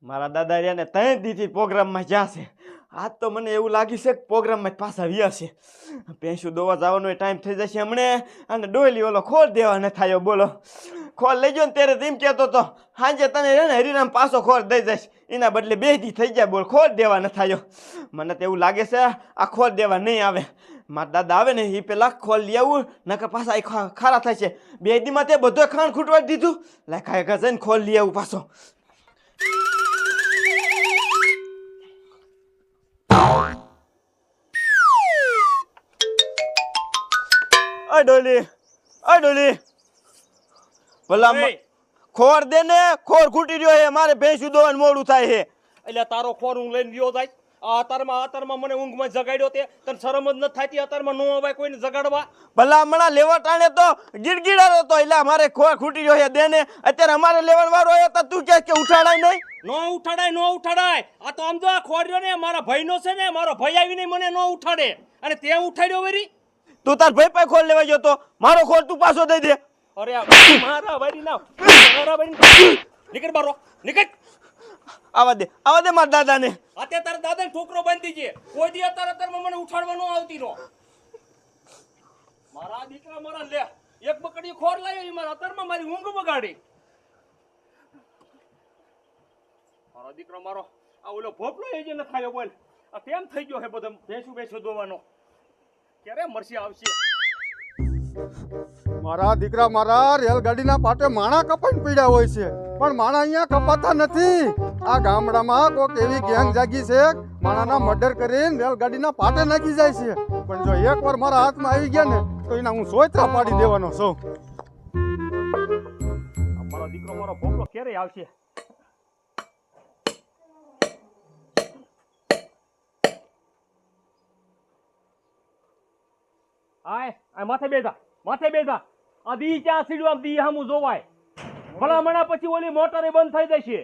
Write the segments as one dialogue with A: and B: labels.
A: મારા દાદા રહ્યા ને 3 દીથી પ્રોગ્રામમાં જ્યાં છે. આજ તો મને એવું લાગ્યું છે કે પ્રોગ્રામમાં જ પાછા વ્યા છે. ભેંસું દોવા જવાનો ટાઈમ થઈ જશે હમણે. અને ડોયલી ઓલો ખોળ દેવા ન થાયો બોલો. ખોળ લઈ ગયો ને ત્યારે તેમ કહેતો તો સાંજે તને રે ને હરિરામ પાછો ખોળ દઈ જઈશ. એના બદલે 2 દી થઈ ગયા બોલ ખોળ દેવા ન થાયો. મને તો એવું લાગે છે આ ખોળ દેવા નહીં આવે. મારા દાદા આવે ને એ પેલા ખોળ લઈ આવું નકર પાછા ખારા થાય છે. 2 દીમાં તે બધો ખાણ ખૂટવાડી દીધું. લે ખાય જઈને ખોળ લઈ આવું પાછો. અ ડોલી ભલા ખોર દે ને. ખોર ખૂટી રહ્યો હે મારે ભેંસું દોવાનું મોડું થાય હે.
B: એટલે તારો ખોર હું લઈને ગયો જાય. આ અતારમાં મને ઊંઘમાં જગાડ્યો તે તને શરમ જ નથી થતી. અતારમાં નો અવાય કોઈને જગાડવા.
A: ભલા હમણાં લેવા ટાણે તો ગીડગીડારો તો એટલે અમારે ખોર ખૂટી રહ્યો હે દે ને. અત્યારે અમારે લેવાનો વારો આવ્યો તો તું કે ઉઠાડાય નહીં.
B: નો ઉઠાડાય. આ તો આમ જો આ ખોર રહ્યો ને મારા ભાઈનો છે ને. મારો ભાઈ આવીને મને નો ઉઠાડે અને તે ઉઠાડ્યો વેરી.
A: તું તાર ભાઈ પાસે ખોલ લેવા ગયો તો મારો ખોલ તું પાછો દઈ દે.
B: અરે મારા ભાઈ નીકળ બારો નીકળ.
A: આવા દે મારા દાદાને.
B: અત્યારે તારા દાદાને ઠોકરો બાંધી છે. કોઈ દી અત્યારમાં મને ઉઠાડવા ન આવતી નો. મારા દીકરા મારા લે એક બકડી ખોર લાવ્યો ઈ મારા અત્યારમાં મારી ઊંઘ બગાડી. મારો દીકરો મારો આ ઓલો ભોપલો એ જે ન ખાયો બોલ. આ કેમ થઈ ગયો હે બધો ભેંસું દોવાનો. ક્યારે મરસી આવશે.
C: મારા દીકરા મારા રેલગાડીના પાટે માણા કપાઈને પીડ્યા હોય છે પણ માણા અહીંયા કપાતા નથી. આ ગામડામાં કોક એવી ગેંગ જાગી છે માણાના મર્ડર કરીને રેલગાડીના પાટે નાખી જાય છે. પણ જો એકવાર મારા હાથમાં આવી ગયા ને તો એના હું સોયત્રા પાડી દેવાનો છું.
B: મારો દીકરો મારો ભોપલો ક્યારે આવશે. આય માથે બેઠા આ દી ચા સીડવા દી હામું જોવાય. ભલામણા પછી ઓલી મોટરે બંધ થઈ જશે.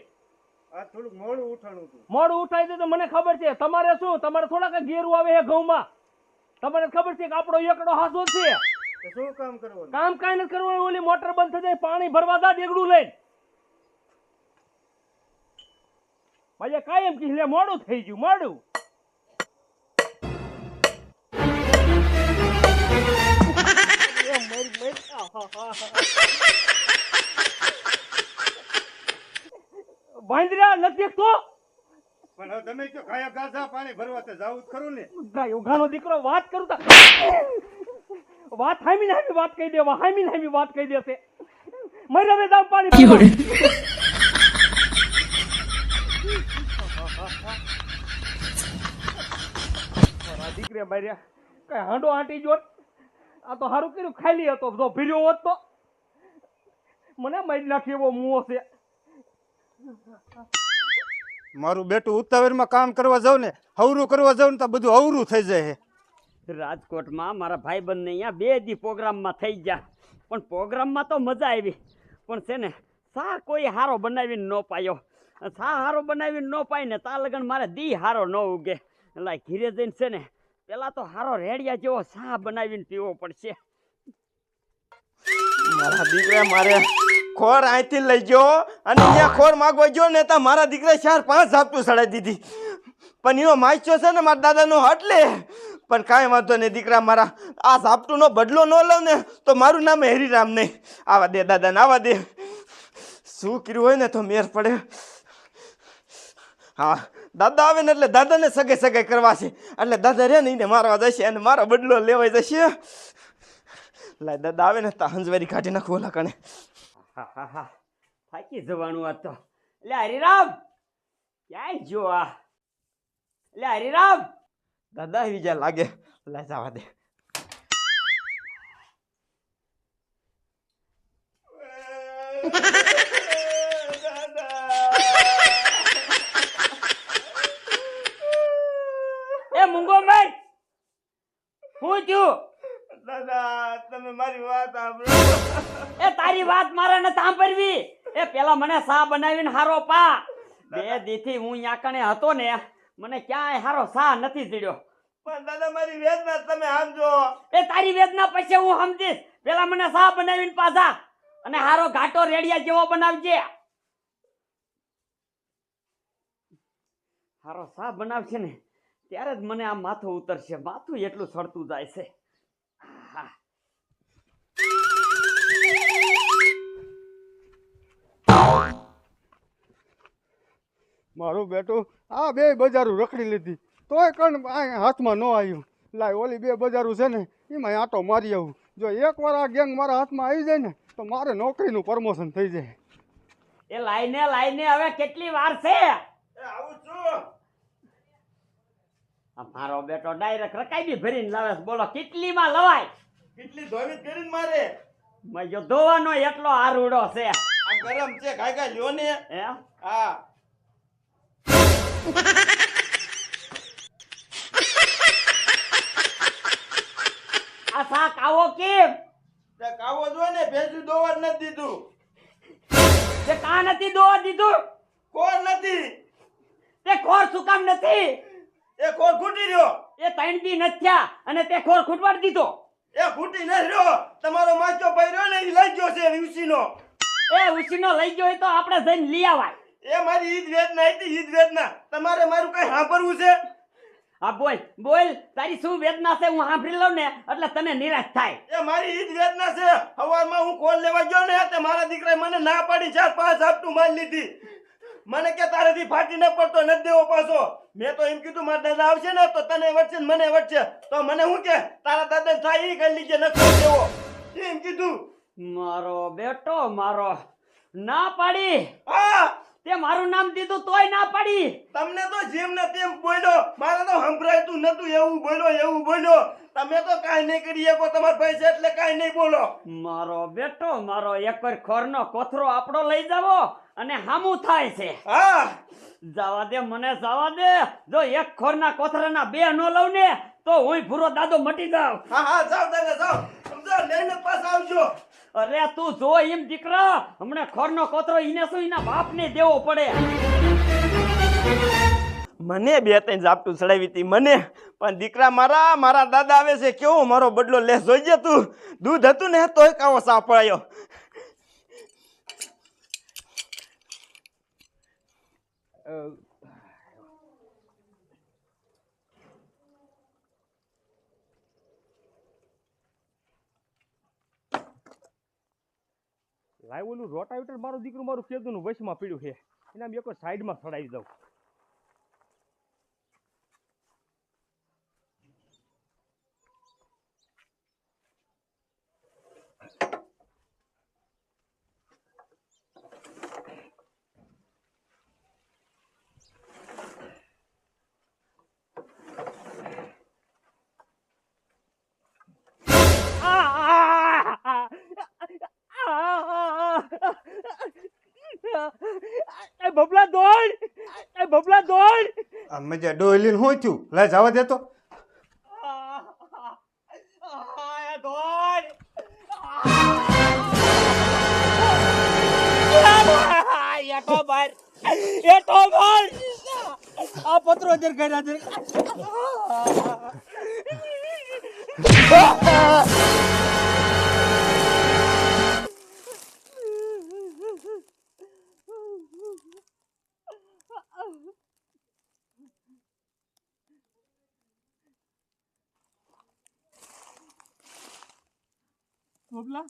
C: આ થોડુંક મોડું ઉઠાણું હતું.
B: મોડું ઉઠાઈ દે તો મને ખબર છે. તમારે શું તમારે થોડાક ઘેરું આવે છે ઘઉંમાં. તમને ખબર છે કે આપણો એકડો હાસો છે.
C: શું કામ કરવાનું?
B: કામ કાંઈ નથી કરવાનું. ઓલી મોટર બંધ થઈ જાય પાણી ભરવા જા દેગડું લઈને. ભાઈ કાયમ કી લે મોડું થઈ ગયું મોડું. બાંધરા નથી તો
C: પણ તમે તો ખાયા ગાસા પાણી ભરવા તો જાવું જ ખરું ને.
B: ગાયો ગાનો દીકરો વાત કરું તા વાત હામીને વાત કહી દેવા. હામીને વાત કહી દેશે. મરે હવે દાવ પાણી દીકરે માર્યા કઈ હાંડો આંટી જોત. આ તો સારું કર્યું ખાલી હતો. જો ભીર્યો હોત તો મને મારી નાખી એવો મુઓ છે.
C: મારું બેટું ઉતાવળમાં કામ કરવા જાવ ને હવરું કરવા જાવ ને તો બધું અવરું થઈ જાય.
D: રાજકોટમાં મારા ભાઈબંધને અહીંયા 2 દી પ્રોગ્રામમાં થઈ ગયા. પણ પ્રોગ્રામમાં તો મજા આવી પણ છે ને સા કોઈ હારો બનાવીને ન પાયો. સા હારો બનાવીને ન પાય ને તા લગન મારે દી હારો ન ઉગે. એટલે ઘીરે જઈને છે ને પેલા તો હારો રેડિયા જેવો સા બનાવીને પીવો પડશે.
A: મારા દીકરા મારે ખોર અહીંથી લઈ ગયો અને અહીંયા ખોર માગવા ગયો ને તો મારા દીકરા 4-5 ઝાપટું સડાઈ દીધી. પણ એનો માચ્યો છે ને મારા દાદાનો એટલે પણ કાંઈ વાંધો નહીં દીકરા મારા. આ ઝાપટુનો બદલો ન લઉં ને તો મારું નામ હરિરામ નહીં. આવા દે દાદાને આવા દે. શું કર્યું હોય ને તો મેર પડે. હા દાદા આવે ને એટલે દાદાને સગાઈ કરવા છે. એટલે દાદા રે ને એને મારવા જશે અને મારો બદલો લેવાઈ જશે. લાય દાદા આવે ને તા હંજવારી કાઢી નાખું ઓલા કણે.
D: હા થાકી જવાનું આ તો. એટલે હરિરામ ક્યાંય જો આ. એટલે હરિરામ
A: દાદા આવી જાય લાગે. લાય જવા દે.
D: એ મુંગો મેં હું થયું.
A: દાદા તમે મારી વાત સાંભળો.
D: એ તારી વાત મારે ન સાંભળવી. એ પેલા મને સા બનાવીને હારો પા. 2 દીથી હું યા કણે હતો ને મને ક્યાંય હારો સા નથી જડ્યો.
A: પણ દાદા મારી વેદના તમે સમજો.
D: એ તારી વેદના પછી હું સમજીશ. પેલા મને સા બનાવીને પાછા અને હારો ઘાટો રેડિયા જેવો બનાવજે. હારો સા બનાવશે ને ત્યારે જ મને આ માથું ઉતરશે. માથું એટલું સડતું જાય છે. હા.
C: મારું બેટું આ બે બજારું રખડી લીધી તોય કણ આ હાથમાં ન આવ્યું. લાય ઓલી બે બજારું છે ને એમાં આંટો મારી આવું. જો એકવાર આ ગેંગ મારા હાથમાં આવી જાય ને તો મારે નોકરીનું પ્રમોશન થઈ જાય.
D: એ લાઈને હવે કેટલી વાર છે?
A: આવું છું.
D: આ મારો બેટો ડાયરેક્ટ રકાબી ભરીને લાવે છે. બોલો કેટલીમાં લવાય?
A: કેટલી ધોવી કરીને મારે
D: મેં જો ધોવાનો એટલો આરુડો છે.
A: આ ગરમ છે ગાય લ્યો ને.
D: હે?
A: હા
D: આ શાક આવો કેમ?
A: તે કાવો જો ને ભેંસું દોવા નથી દીધું.
D: તે કા નથી દોવા દીધું?
A: કોણ નથી?
D: તે ખોર શું કામ નથી?
A: એ ખોર ખૂટી રહ્યો.
D: એ 3 દી નથી થયા અને તે ખોર ખૂટવાડી દીધો.
A: એ ખૂટી નથી રહ્યો. તમારો માચો ભાઈ રહ્યો ને એ લઈ ગયો છે વીસીનો.
D: એ ઉસીનો લઈ ગયો હોય તો આપણે જઈને લઈ આવાય.
A: એ મારી ઈદ વેદના હતી. ઈદ વેદના તમારે મારું કઈ સાંભળવું છે?
D: હા બોલ તારી શું વેદના છે હું સાંભળી લઉં ને એટલે તને નિરાશ થાય.
A: એ મારી ઈદ વેદના છે. સવારમાં હું કોલ લેવા ગયો ને તે મારા દીકરાએ મને ના પાડી 4-5 હાપટું મારી લીધી. મને કે તારેથી ફાટી ન પડતો નથી દેવો પાછો. મેં તો એમ કીધું મારા દાદા આવશે ને તો તને વટશે ને મને વટશે. તો મને શું કે તારા દાદા થાય એ કરી લીજે નથી દેવો એમ કીધું.
D: મારો બેટો મારો ના પાડી.
A: હા
D: તે મારું નામ દીધું તોય ના પાડી.
A: તમને તો જેમ ને તેમ બોલ્યો. મારે તો સંભળાયતું નતું. એવું બોલ્યો. તમે તો કાંઈ નહીં કરી શકો. તમારા પૈસા એટલે કાંઈ નહીં બોલો.
D: મારો બેટો મારો એક વાર ખોરનો કોથરો આપણો લઈ જાવો અને હામું થાય છે.
A: હા
D: જવા દે મને જવા દે. જો એક ખોરના કોથરાના 2 નો લઉં ને તો હું ભૂરો દાદો મટી જાવ.
A: હા જાઓ દાદા જાઓ. સમજો લઈને પાછા આવજો.
D: અરે તું જો એમ દીકરા હમણે ખોરનો કોથરો ઈને શું એના બાપને દેવો પડે.
A: મને 2-3 ઝાપટું ચડાવી હતી મને. પણ દીકરા મારા દાદા આવે છે કેવો મારો બદલો લે. જોઈજે તું. દૂધ હતું ને તોય કાવો સાફ પડાયો.
B: લાવ ઓલું રોટાવેટર મારું દીકરું મારું કેદુનું વશમાં પીડ્યું છે. એના એક સાઈડમાં ચડાવી દઉં. બબલા દોડ.
C: આ મજા ડોયલીને શું થયું? લે જવા દે તો.
B: આ પત્રો જર કર્યા છે. ભોપલા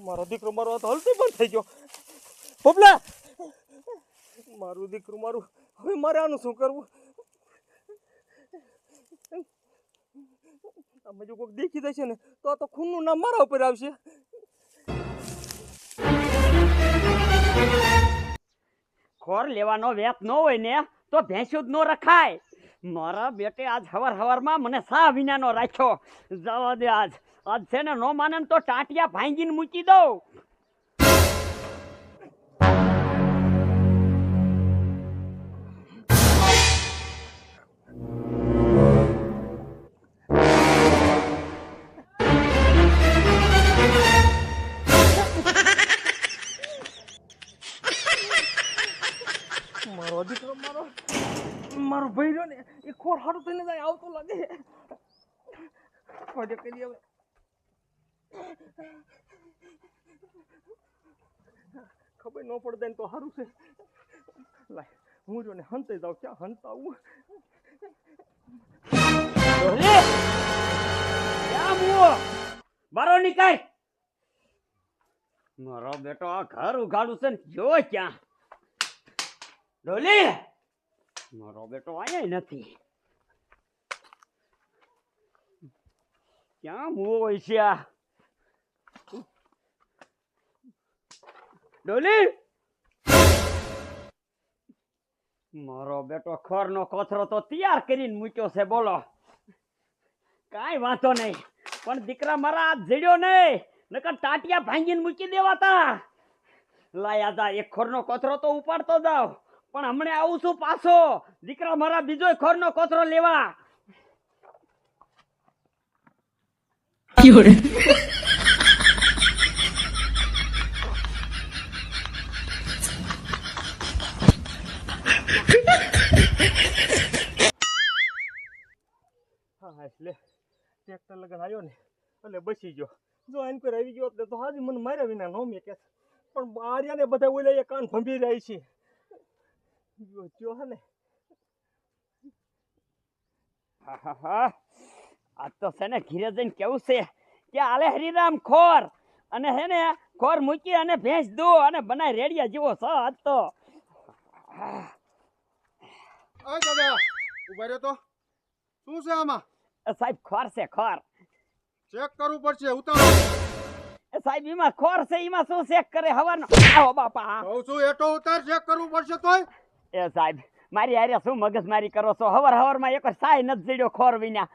B: મારો દીકરો મારો તો હલતી બંધ થઈ ગયો. ભોપલા મારું દીકરું મારું હવે મારે આનું શું કરવું? આમાં જો કોઈક દેખી જશે ને તો આ તો ખૂનનું નામ મારા ઉપર આવશે.
D: ખોર લેવાનો વેત ન હોય ને તો ભેંસું જ ન રખાય. મારા બેટે આજ હવારમાં મને સા વિનાનો રાખ્યો. જવા દે આજ છે ને નો માને તો ટાંટિયા ભાંગીને મૂકી દઉં.
B: મારો દીકરો મારો ભાઈ રહ્યો ને એ ખોર હારું થઈને જાય આવતો લાગે. ફોડે કરી હવે ખબર ન પડે ને તો સારું છે લાય હું જો ને હંતે જાઉં ક્યાં હંતાવું
D: ડોલી ક્યાં મુઓ બારો નીકાળ મારો બેટો આ ઘર ઉઘાડું છે ને જો ક્યાં ડોલી મારો બેટો અહીંયા નથી ક્યાં મુઓ હોય છે આ ડોલી મારો બેટો ખોરનો કોથરો તો તૈયાર કરીને મૂક્યો છે બોલો કાંઈ વાંધો નહીં પણ દીકરા મારા હાથ જડ્યો નહીં નકર ટાટિયા ભાંગીને મૂકી દેવાતા લાયા જા એક ખોરનો કોથરો તો ઉપાડતો જાવ પણ હમણે આવું છું પાછો દીકરા મારા બીજો ખોરનો કોથરો લેવા
B: હા એટલે ટ્રેક્ટર લગન આવ્યો ને એટલે બસી ગયો જો આને કોઈ આવી ગયો તો હાજી મને માર્યા વિના નો મેં કે પણ આર્યાને બધા ઓલા એ કાન ભંભી રહી છે જો હે ને
D: આ તો છે ને ઘીરે જઈને કેવું છે કે આલે હરિરામ ખોર અને હે ને ખોર મૂકી અને ભેંસ દો અને બનાય રેડિયા જેવો છે આજ તો
C: અય દાદા ઉભા રહ્યો તો શું છે આમાં
D: સાહેબ ખોર છે ખોર
C: ચેક કરવું પડશે ઉતારો
D: સાહેબ એમાં ખોર છે એમાં શું ચેક કરે હવાનો આવો બાપા
C: કહું છું એટો ઉતાર ચેક કરવું પડશે તોય
D: એ સાહેબ મારી હારે શું મગજમારી કરો છો હવાર એક સાય નથી જડ્યો ખોર વિના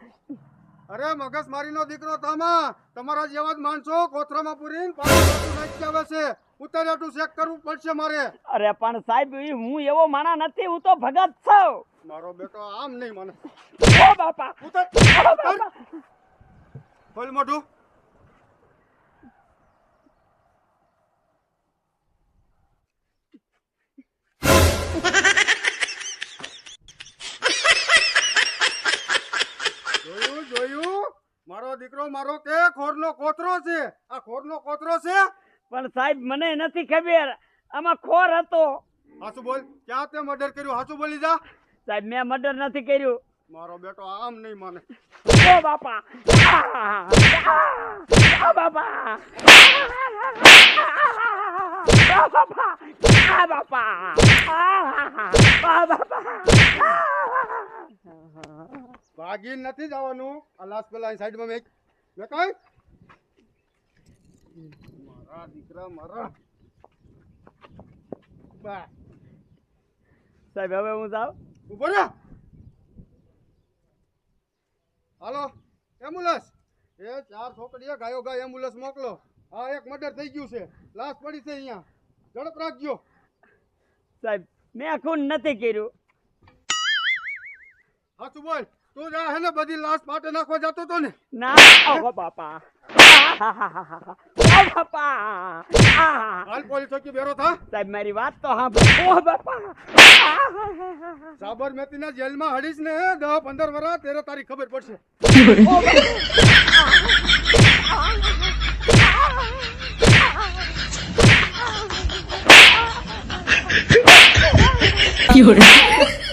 C: અરે મગજમારીનો દીકરો તામા તમારા જેવા જ માણસો કોથરામાં પૂરીને પાછું નાખી આવે છે ઉતાર એટું ચેક કરવું પડશે મારે
D: અરે પણ સાહેબ હું એવો માણા નથી હું તો ભગત છું
C: મારો બેટો આમ નહીં મને
D: ઓ બાપા
C: ઉતાર
D: ઓ બાપા
C: ખોલ મોઢું જોયું મારો દીકરો મારો કે ખોરનો કોતરો છે આ ખોરનો કોતરો છે
D: પણ સાહેબ મને નથી ખબર આમાં ખોર હતો
C: હાચું બોલ ક્યાં તે મર્ડર કર્યું હાચું બોલી જા
D: સાહેબ મેં મર્ડર નથી કર્યું
C: મારો બેટો આમ નહીં માને
D: ઓ બાપા ઓ બાપા
C: ભાગી નથી જવાનું આ લાશ પેલા સાઈડમાં મેક મેકાય મારા દીકરા મારા બા
D: સાહેબ હવે હું જાઉં
C: ઉભો રહે હાલો એમ્બ્યુલન્સ એ 4 છોકરીએ ગાયો ગાય એમ્બ્યુલન્સ મોકલો આ એક મર્ડર થઈ ગયું છે લાશ પડી છે અહીંયા ઝડપ રાખજો
D: સાહેબ મેં ખૂન નથી કર્યું
C: હાચું બોલ તું જા હે ને બધી લાશ પાટે નાખવા જતો તો ને
D: ના ઓ બાપા ઓ બાપા
C: હાલ પોલીસ ચોકી બેરો થા
D: સાહેબ મારી વાત તો સાંભળો ઓ બાપા
C: સાબરમતીના જેલમાં હડીશ ને 10-15 વર્ષ તેરે તારી ખબર પડશે
E: You're